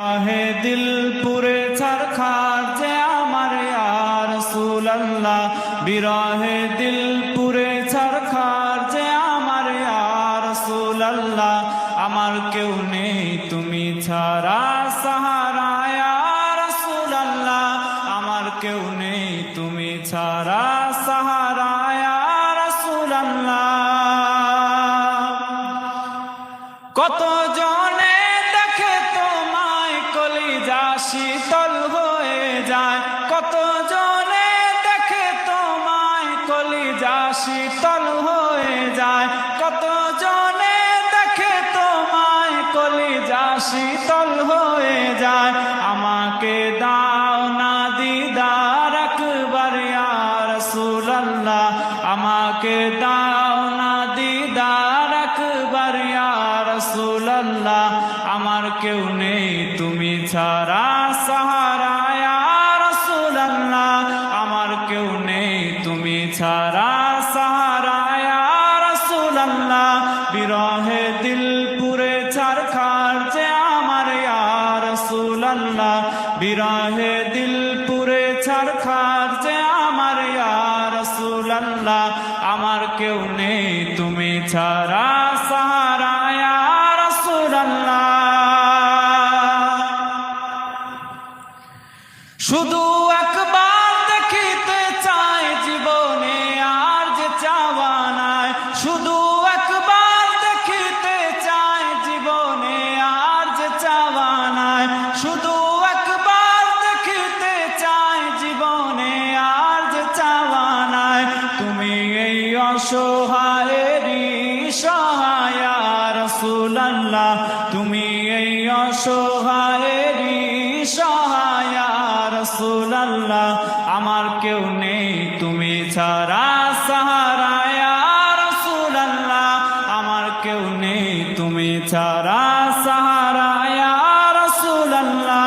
আহে দিল পুরে ছারখার যে আমার ইয়া রাসূলুল্লাহ, বিরহে দিল পুরে ছারখার যে আমার ইয়া রাসূলুল্লাহ। আমার কেউ নেই তুমি ছাড়া সাহারা ইয়া রাসূলুল্লাহ, আমার কেউ নেই তুমি ছাড়া সাহারা ইয়া রাসূলুল্লাহ। কত জনে দেখে তোমায় কলিজা শীতল হয়ে যায়, কত জনে দেখে তোমায় কলিজা শীতল হয়ে যায়, কত জনে দেখে তোমায় কলিজা শীতল হয়ে যায়। আমাকে দাও না দিদার একবার ইয়া রাসূলুল্লাহ, আমাকে দাও না দিদার একবার ইয়া রাসূলুল্লাহ। আমার কেউ নেই তুমি ছাড়া সাহারা ইয়া রাসূলুল্লাহ, আমার কেউ নেই তুমি ছাড়া সাহারা ইয়া রাসূলুল্লাহ। বিরহে দিল পুরে ছারখার যে আমার ইয়া রাসূলুল্লাহ, বিরহে দিল পুরে ছারখার যে আমার ইয়া রাসূলুল্লাহ। আমার কেউ নেই তুমি ছাড়া সাহারা ইয়া রাসূলুল্লাহ। শুধু একবার দেখিতে চাই জীবনে আর যে চাওয়া নাই, শুধু একবার দেখিতে চাই জীবনে আর যে চাওয়া নাই, শুধু একবার দেখিতে চাই জীবনে আর যে চাওয়া নাই। তুমি এই অসহায়েরই সহায় ইয়া রাসূলুল্লাহ, তুমি এই অসহায়েরই সহায় ইয়া রাসূলুল্লাহ। আমার কেউ নেই তুমি ছাড়া সাহারা ইয়া রাসূলুল্লাহ, আমার কেউ নেই তুমি ছাড়া সাহারা ইয়া রাসূলুল্লাহ।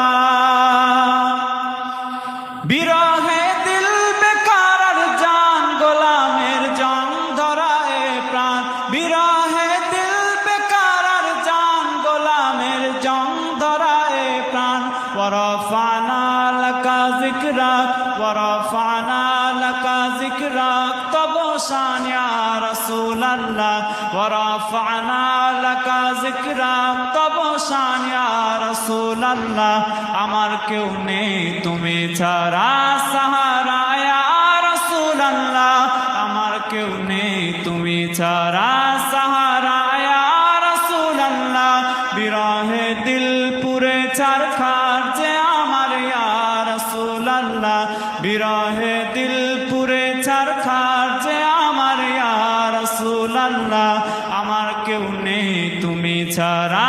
বিরহে দিল বেকার আর জান গোলামের জং ধরায় প্রাণ, বিরহে দিল বেকার আর জান গোলামের জং ধরায় প্রাণ। ওয়ারাফানা লাকা যিকরাক, ওয়ারাফানা লাকা যিকরাক, তব শান ইয়া রাসূলুল্লাহ, ওয়ারাফানা লাকা যিকরাক, তব শান ইয়া রাসূলুল্লাহ। আমার কেউ নেই তুমি ছাড়া সাহারা ইয়া রাসূলুল্লাহ, আমার কেউ নেই তুমি ছাড়া সাহারা ইয়া রাসূলুল্লাহ। বিরহে দিল পুরে ছারখার যে আমার ইয়া রাসূলুল্লাহ, বিরহে দিল পুরে ছারখার যে আমার ইয়া রাসূলুল্লাহ। আমার কেউ নেই তুমি ছাড়া